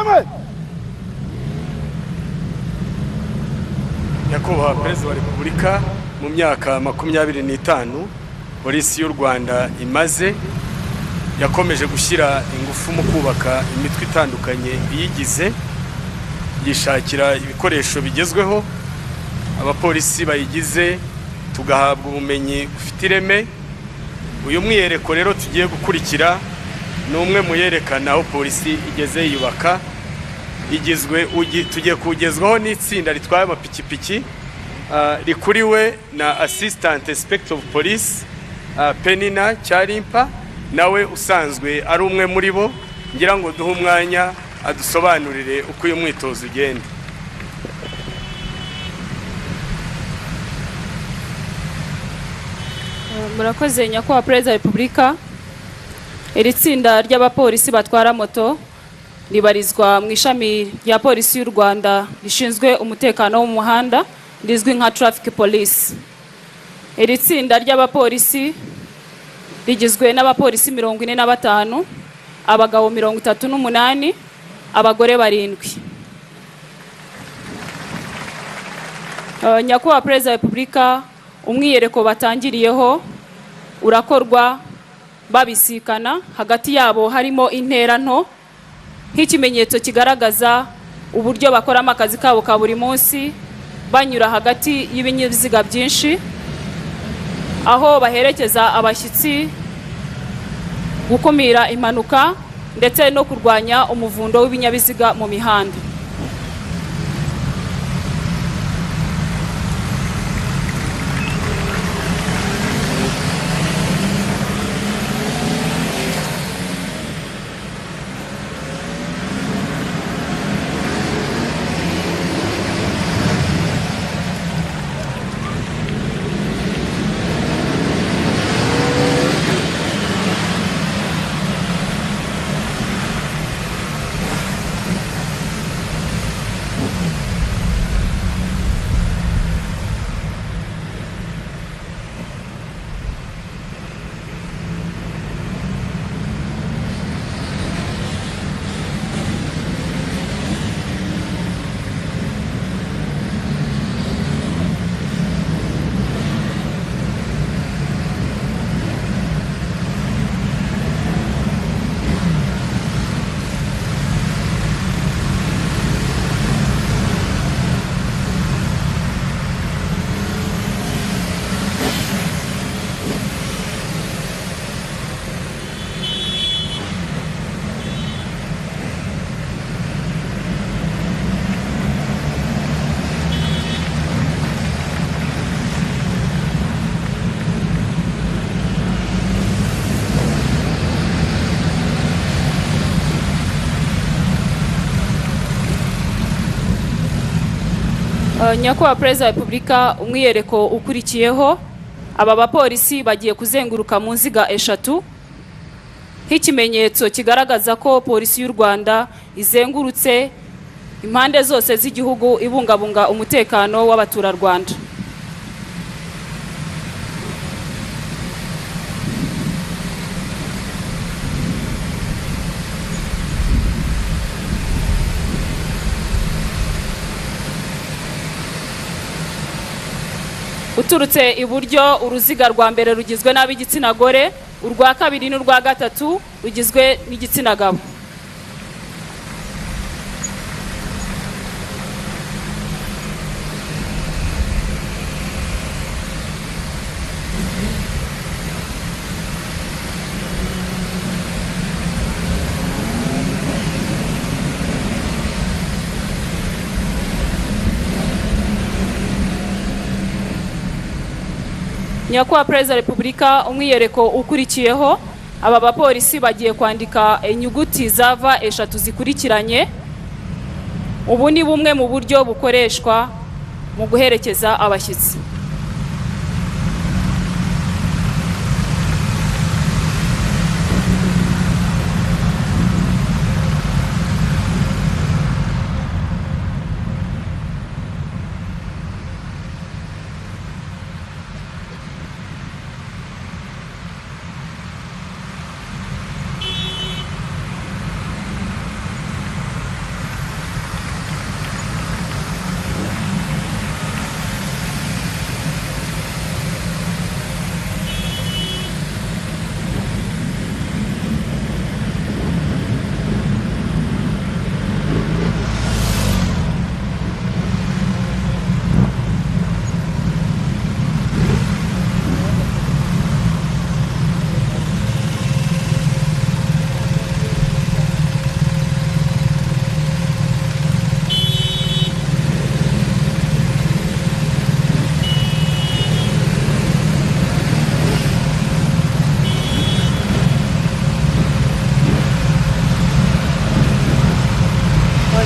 hamwe. Nyakubahwa Perezida wa Repubulika, mu myaka 25 polisi y'u Rwanda imaze yakomeje gushyira ingufu mu kubaka imitwe itandukanye iyigize, yishakira ibikoresho bigezweho, abapolisi bayigize tugahabwa ubumenyi bufite ireme. Uyu mwiyereko rero tugiye gukurikira ni umwe mu yerekana aho polisi igeze yubaka, tugiye kugezwaho n'itsinda ritwaye amapikipiki rikuriwe na Assistant Inspector of Police Penina Cyarimpa, nawe usanzwe ari umwe muri bo. Ngira ngo duhe umwanya adusobanurire uko uyu mwitozo ugenda. Murakoze Nyakubahwa Perezida wa Repubulika. Iri tsinda ry'abapolisi batwara moto ribarizwa mu ishami rya polisi y'u Rwanda rishinzwe umutekano wo mu muhanda rizwi nka Traffic Police. Iri tsinda ry'abapolisi rigizwe n'abapolisi 45, abagabo 38, abagore 7. Nyakubahwa Perezida wa Repubulika, umwiyereko batangiriyeho urakorwa babisikana, hagati yabo harimo intera nto nk'ikimenyetso kigaragaza uburyo bakoramo akazi kabo ka buri munsi, banyura hagati y'ibinyabiziga byinshi, aho baherekeza abashyitsi, gukumira impanuka ndetse no kurwanya umuvundo w'ibinyabiziga mu mihanda. Nyakubahwa Perezida wa Repubulika, umwiyereko ukurikiyeho aba bapolisi bagiye kuzenguruka mu nziga 3 nk'ikimenyetso kigaragaza ko polisi y'u Rwanda izengurutse impande zose z'igihugu ibungabunga umutekano w'abaturarwanda. Uturutse iburyo, uruziga rwa mbere rugizwe n'ab'igitsina gore, urwa kabiri n'urwa gatatu rugizwe n'igitsina gabo. Nyakubahwa Perezida wa Repubulika, umwiyereko ukurikiyeho aba bapolisi bagiye kwandika inyuguti za V 3 zikurikiranye. Ubu ni bumwe mu buryo bukoreshwa mu guherekeza abashyitsi.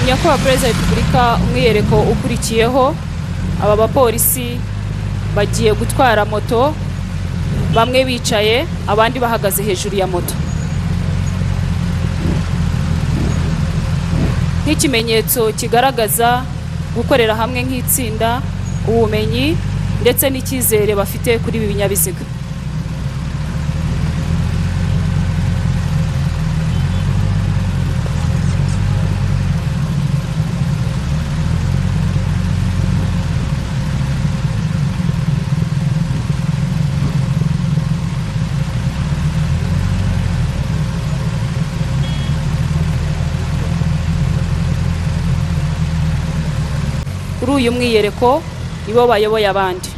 nyakubahwa perezida wa repubulika, umwiyereko ukurikiyeho aba bapolisi bagiye gutwara moto, bamwe bicaye abandi bahagaze hejuru ya moto, nk'ikimenyetso kigaragaza gukorera hamwe nk'itsinda, ubumenyi ndetse n'icyizere bafite kuri ibi binyabiziga. Kuri uyu mwiyereko nibo bayoboye abandi.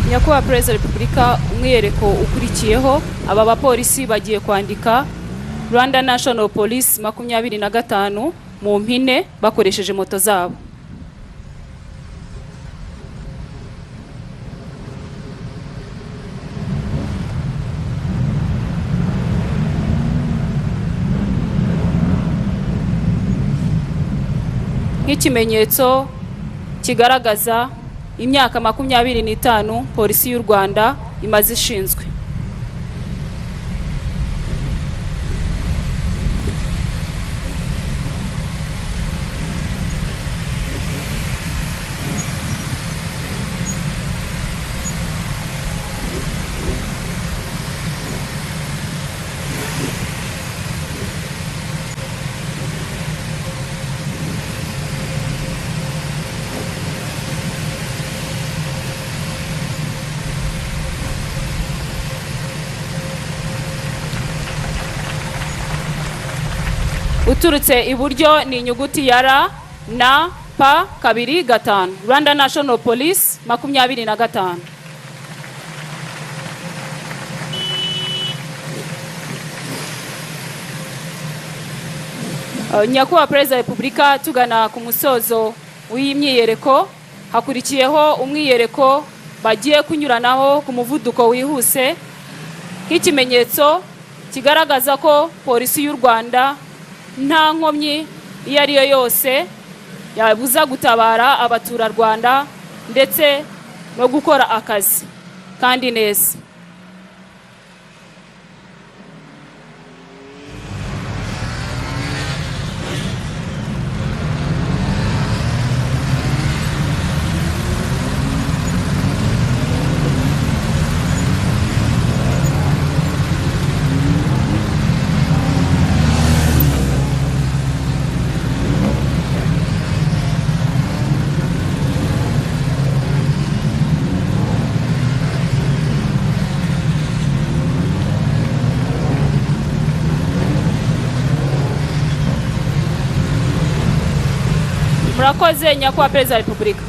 Nyakubahwa perezida wa repubulika, umwiyereko ukurikiyeho aba bapolisi bagiye kwandika Rwanda National Police 25 mu mpine bakoresheje moto zabo. Nk'ikimenyetso kigaragaza imyaka 25 polisi y'u Rwanda imaze ishinzwe. Uturutse iburyo ni inyuguti ya R na P 2 5 Rwanda National Police 25. Nyakubahwa perezida wa repubulika, tugana ku musozo w'iyi myiyereko, hakurikiyeho umwiyereko bagiye kunyuranaho ku muvuduko wihuse, nk'ikimenyetso kigaragaza ko polisi y'u Rwanda nta nkomyi iyo ari yo yose yabuza gutabara abaturarwanda ndetse no gukora akazi kandi neza. Murakoze nyakubahwa perezida wa repubulika.